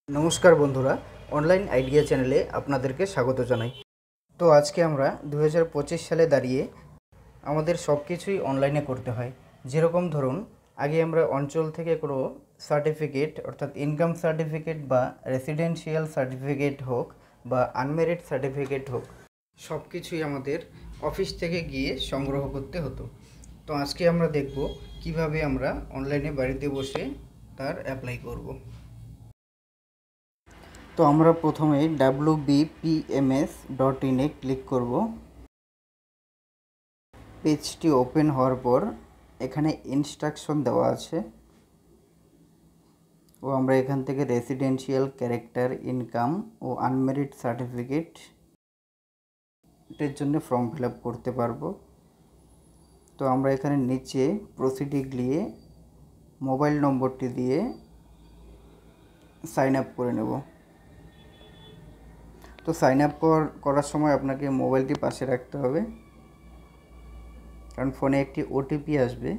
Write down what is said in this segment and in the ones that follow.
नमस्कार बंधुरा online idea चैनेले आपनादेरके स्वागत जानाई। तो आज के आमरा 2025 साले दाड़िये आमादेर सबकिछुई अनलाइने करते हय। जेरकम धरुन आगे आमरा अंचल थेके कोनो सार्टिफिकेट अर्थात इनकाम सार्टिफिकेट बा रेसिडेंशियल सार्टिफिकेट होक बा आनमेरिड सार्टिफिकेट होक सबकिछुई आमादेर अफिस थेके गिये संग्रह करते हतो। तो आज के आमरा देखबो किभाबे आमरा अनलाइने बाड़ीते बसे तार अप्लाई करब। तो आमरा प्रथमे wbpms.in ए क्लिक करब। पेजटी ओपेन होवार पर एखाने इन्स्ट्राक्शन देवा आछे ओ आमरा एखान थेके रेसिडेंशियल कैरेक्टर इनकाम ओ आनमेरिड सार्टिफिकेट एर जन्य फर्म फिल आप करते पारबो। तो आमरा एखाने नीचे प्रोसिडे गिये मोबाइल नम्बरटी दिए साइन आप करे नेब। तो साइन आप करार समय आपनाके मोबाइलटी पाशे राखते होबे कारण फोने एकटी ओटीपी आसबे।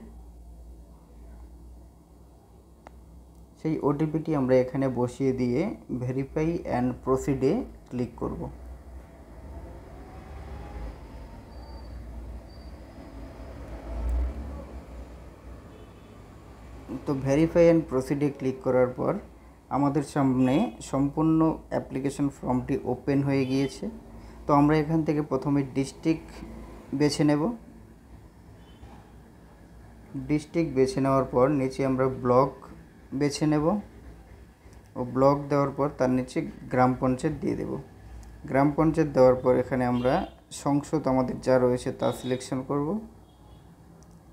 सेई ओटीपीटी आमरा एखाने बसिए दिए भेरिफाई एंड प्रोसिडे क्लिक करब। तो भेरिफाई एंड प्रोसिडे क्लिक करार पर आमादेर सामने सम्पूर्ण एप्लीकेशन फर्मटी ओपेन हो गिয়েছে। तो आमरा एखान थेके प्रथमे डिस्ट्रिक्ट बेছে नेब। डिस्ट्रिक्ट बेছে नेওয়ার पर नीचे आमरा ब्लक बेছে नेब और ब्लक देওয়ার पर तार नीचे ग्राम पंचायत दिए देब। ग्राम पंचायत देওয়ার पर एखाने आमरा संसद आमादेर जा रयेछे ता सिलेक्शन करब।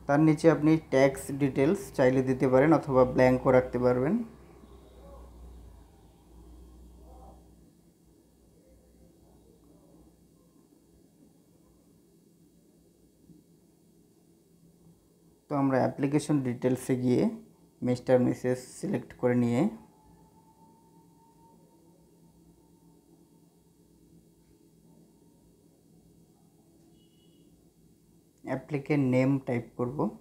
तार नीचे अपनी टैक्स डिटेल्स चाइले दिते पारेन अथवा ब्लैंको राखते पारबेन। तो आमरा एप्लीकेशन डिटेल्से गिये मिस्टर मिसेस सिलेक्ट करे निये एप्लीकेंट नेम टाइप करब।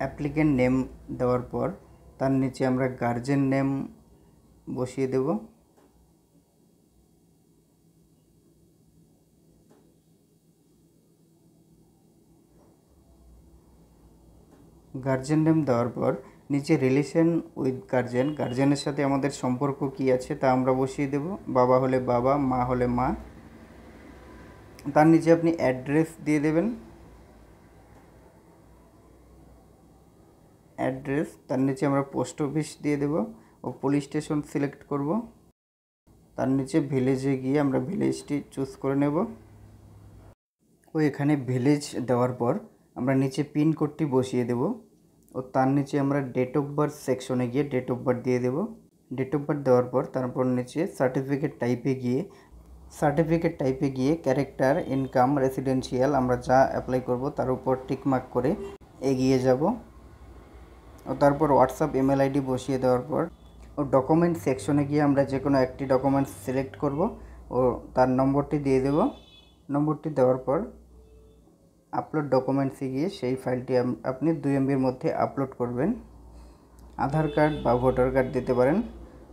एप्लीकेंट नेम देওয়ার पर तार नीचे आमरा गार्जियन नेम बसिए देब। गार्जियन नेम देওয়ার पर नीचे रिलेशन उइथ गार्जियन गार्जियन साथे आमादेर सम्पर्क कि आछे ता आमरा बसिए देब। बाबा होले बाबा मा होले मा। तार नीचे अपनी एड्रेस दिए देवें। एड्रेस तार नीचे आमरा पोस्ट अफिस दिए देब और पुलिस स्टेशन सिलेक्ट करब। तार नीचे भिलेजे गिये आमरा भिलेजटी चूज करे नेब और एखाने भिलेज देওয়ার पर आमरा नीचे पिन कोडटी बसिए देब और तार नीचे आमरा डेट अफ बार्थ सेक्शने गिये डेट अफ बार्थ दिए देब। डेट अफ बार्थ देওয়ার पर तारपर नीचे सार्टिफिकेट टाइपे गिये कैरेक्टर इनकाम रेसिडेंशियल आमरा जा अप्लाई करब तार उपर टिक मार्क करे एगिए যাব और तारपर व्हाट्सएप इमेल आईडी बसिए देওয়ার पर और डकुमेंट सेक्शने गिये आमरा जे कोनो एकटी डकुमेंट सिलेक्ट करब और तार नम्बरटी दिए देब। नम्बरटी देওয়ার पर আপলোড ডকুমেন্টসে গিয়ে সেই ফাইলটি আপনি 2 MB মধ্যে আপলোড করবেন। আধার কার্ড বা ভোটার কার্ড দিতে পারেন।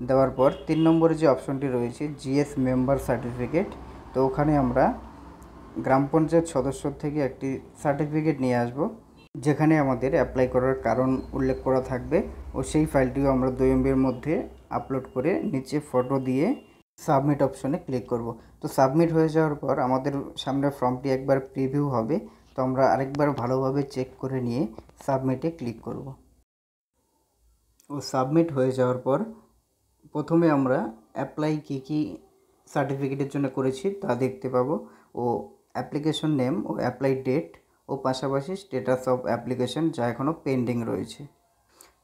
দেওয়ার পর 3 নম্বরে যে অপশনটি রয়েছে জিএস মেম্বার সার্টিফিকেট তো ওখানে আমরা গ্রাম পঞ্চায়েত সদস্য থেকে একটি সার্টিফিকেট নিয়ে আসব যেখানে আমাদের অ্যাপ্লাই করার কারণ উল্লেখ করা থাকবে ও সেই ফাইলটিও আমরা 2 MB মধ্যে আপলোড করে নিচে ফটো দিয়ে সাবমিট অপশনে ক্লিক করব। তো সাবমিট হয়ে যাওয়ার পর আমাদের সামনে ফর্মটি একবার প্রিভিউ হবে। तो আমরা আরেকবার ভালোভাবে চেক করে নিয়ে সাবমিটে ক্লিক করব। ও সাবমিট হয়ে যাওয়ার পর প্রথমে আমরা অ্যাপ্লাই কি সার্টিফিকেটের জন্য করেছি তা দেখতে পাবো ও অ্যাপ্লিকেশন নেম ও অ্যাপ্লাই ডেট ও পাশাপাশি স্ট্যাটাস অফ অ্যাপ্লিকেশন যা এখনও পেন্ডিং রয়েছে।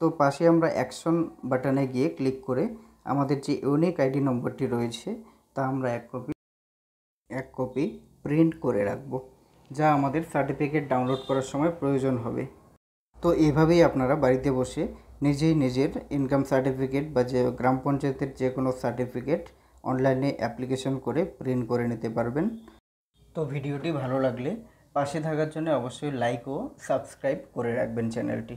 তো পাশে আমরা অ্যাকশন বাটনে গিয়ে ক্লিক করে আমাদের যে ইউনিক আইডি নম্বরটি রয়েছে তা আমরা এক কপি প্রিন্ট করে রাখবো যা আমাদের সার্টিফিকেট ডাউনলোড করার সময় প্রয়োজন হবে। তো এইভাবেই আপনারা বাড়িতে বসে নিজেই নিজের ইনকাম সার্টিফিকেট বা যে গ্রাম পঞ্চায়েতের যে কোনো সার্টিফিকেট অনলাইনে অ্যাপ্লিকেশন করে প্রিন্ট করে নিতে পারবেন। তো ভিডিওটি ভালো লাগলে পাশে থাকার জন্য অবশ্যই লাইক ও সাবস্ক্রাইব করে রাখবেন চ্যানেলটি।